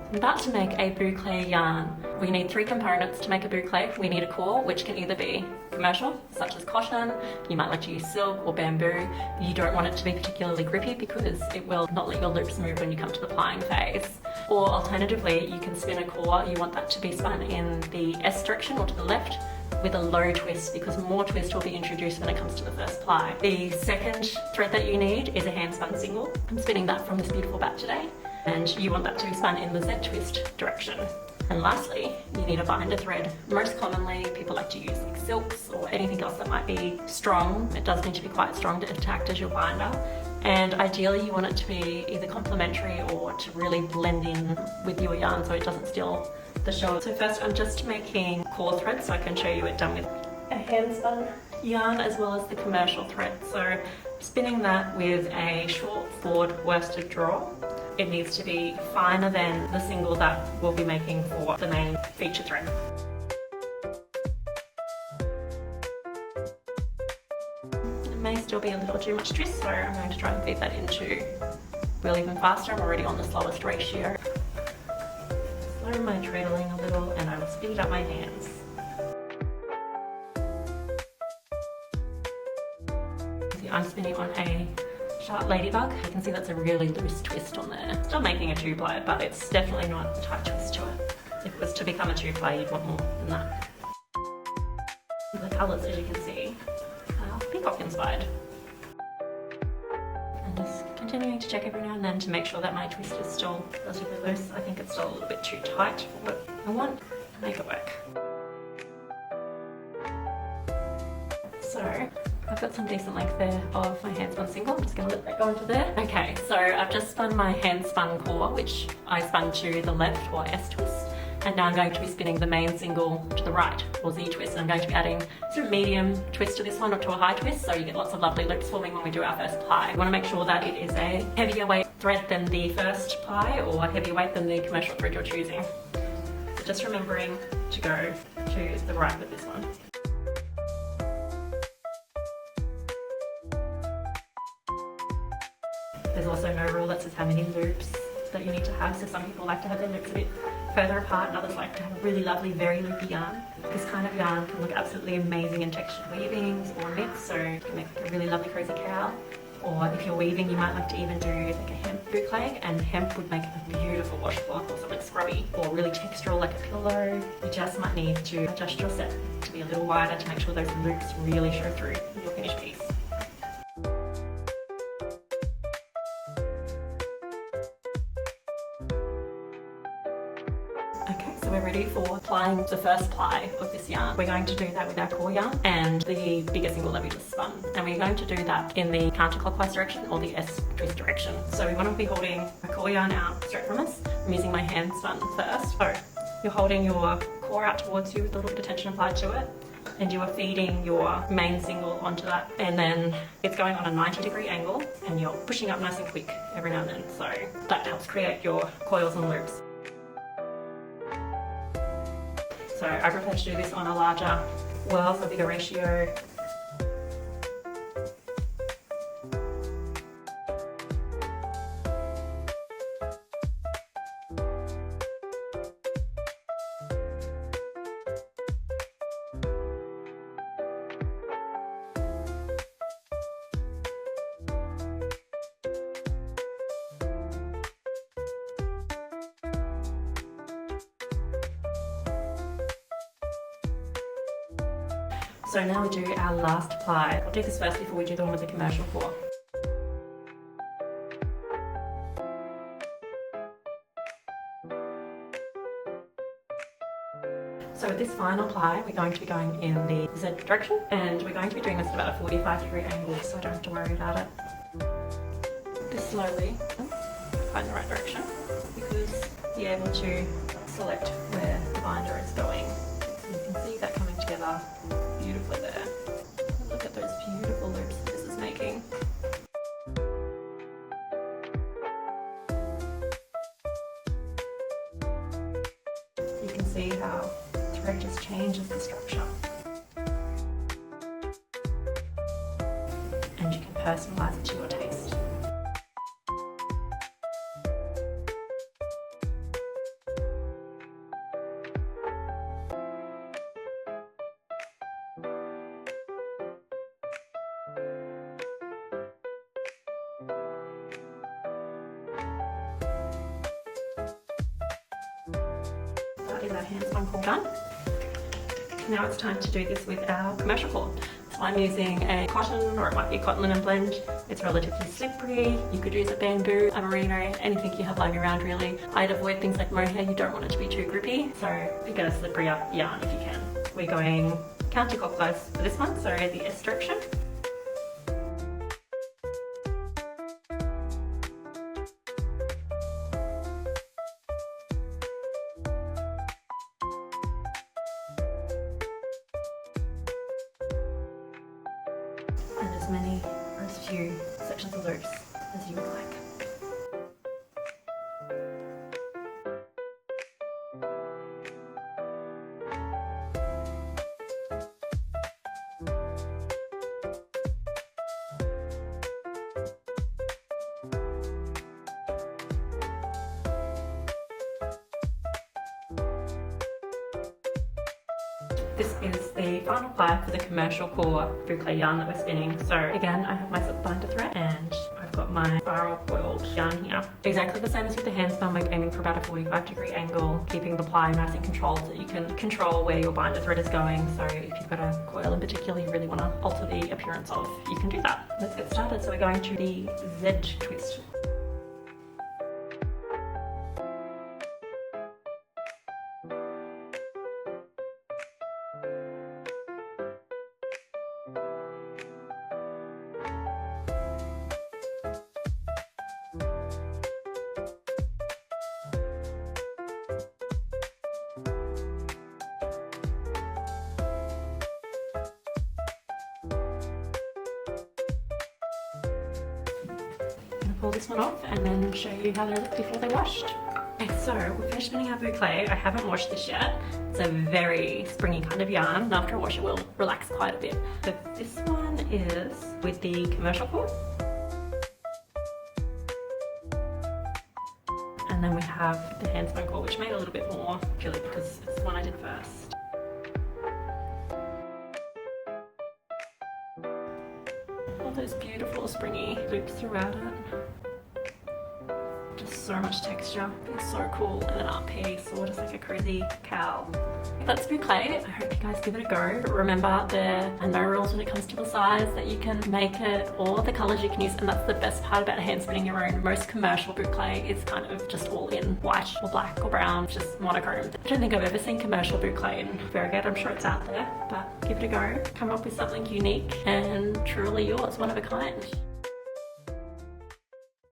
I'm about to make a boucle yarn. We need 3 components to make a boucle. We need a core, which can either be commercial, such as cotton, you might like to use silk or bamboo. You don't want it to be particularly grippy because it will not let your loops move when you come to the plying phase. Or alternatively, you can spin a core. You want that to be spun in the S direction or to the left with a low twist, because more twist will be introduced when it comes to the first ply. The second thread that you need is a hand spun single. I'm spinning that from this beautiful bat today, and you want that to be spun in the Z twist direction. And lastly, you need a binder thread. Most commonly, people like to use like silks or anything else that might be strong. It does need to be quite strong to act as your binder. And ideally you want it to be either complementary or to really blend in with your yarn so it doesn't steal the show. So first I'm just making core thread so I can show you it done with a hand spun yarn as well as the commercial thread. So spinning that with a short forward worsted draw. It needs to be finer than the single that we'll be making for the main feature thread. It may still be a little too much twist, so I'm going to try and feed that into wheel even faster. I'm already on the slowest ratio. Slow my treadling a little and I will speed up my hands. I'm spinning on a sharp ladybug. You can see that's a really loose twist on there. Still making a 2-ply, but it's definitely not a tight twist to it. If it was to become a 2-ply, you'd want more than that. The colours, as you can see, are peacock inspired. And just continuing to check every now and then to make sure that my twist is still relatively loose. I think it's still a little bit too tight for what I want to make it work. So I've got some decent length there of my hand spun single. I'm just going to let that go into there. Okay, so I've just spun my hand spun core, which I spun to the left or S twist. And now I'm going to be spinning the main single to the right or Z twist. And I'm going to be adding sort of medium twist to this one or to a high twist, so you get lots of lovely loops forming when we do our first ply. You want to make sure that it is a heavier weight thread than the first ply or a heavier weight than the commercial thread you're choosing. So just remembering to go to the right with this one. There's also no rule that says how many loops that you need to have, so some people like to have their loops a bit further apart and others like to have a really lovely, very loopy yarn. This kind of yarn can look absolutely amazing in textured weavings or knits, so you can make like a really lovely cozy cowl. Or if you're weaving, you might like to even do like a hemp boucle, and hemp would make a beautiful washcloth or something scrubby, or really textural like a pillow. You just might need to adjust your set to be a little wider to make sure those loops really show through in your finished piece. Okay, so we're ready for applying the first ply of this yarn. We're going to do that with our core yarn and the bigger single that we just spun. And we're going to do that in the counterclockwise direction or the S twist direction. So we want to be holding a core yarn out straight from us. I'm using my hand spun first. So you're holding your core out towards you with a little bit of tension applied to it. And you are feeding your main single onto that. And then it's going on a 90-degree angle and you're pushing up nice and quick every now and then. So that helps create your coils and loops. So I prefer to do this on a larger whirl, so a bigger ratio. So now we do our last ply. I'll do this first before we do the one with the commercial core. So with this final ply, we're going to be going in the Z direction, and we're going to be doing this at about a 45-degree angle, so I don't have to worry about it. Just slowly find the right direction, because you're able to select where the binder is going. You can see that coming together beautifully there. Look at those beautiful loops that this is making. You can see how thread just changes the structure. And you can personalize it to your taste. is our hand-spun core done. Now it's time to do this with our commercial core. So I'm using a cotton, or it might be a cotton linen blend. It's relatively slippery. You could use a bamboo, a merino, anything you have lying around really. I'd avoid things like mohair, you don't want it to be too grippy. So you get a slipperier yarn if you can. We're going counterclockwise for this one, so the S direction. And as many or as few sections of loose as you would like. This is the final ply for the commercial core boucle yarn that we're spinning. So again, I have my silk binder thread and I've got my spiral coiled yarn here. Exactly the same as with the hand spun, we're aiming for about a 45-degree angle, keeping the ply nice and controlled so you can control where your binder thread is going. So if you've got a coil in particular you really want to alter the appearance of, you can do that. Let's get started. So we're going to the Z twist. Pull this one off and then show you how they look before they're washed. Okay, so we're finished spinning our boucle. I haven't washed this yet. It's a very springy kind of yarn, and after I wash it will relax quite a bit. So this one is with the commercial core. And then we have the hand spun core, which made a little bit more purely because it's the one I did first. All those beautiful springy loops throughout it. Just so much texture, it's so cool. And an art piece or just like a cozy cowl. That's boucle. I hope you guys give it a go. Remember, there are no rules when it comes to the size, that you can make it or the colors you can use, and that's the best part about hand spinning your own. Most commercial boucle is kind of just all in white or black or brown, just monochrome. I don't think I've ever seen commercial boucle in variegated. I'm sure it's out there, but give it a go. Come up with something unique and truly yours, one of a kind.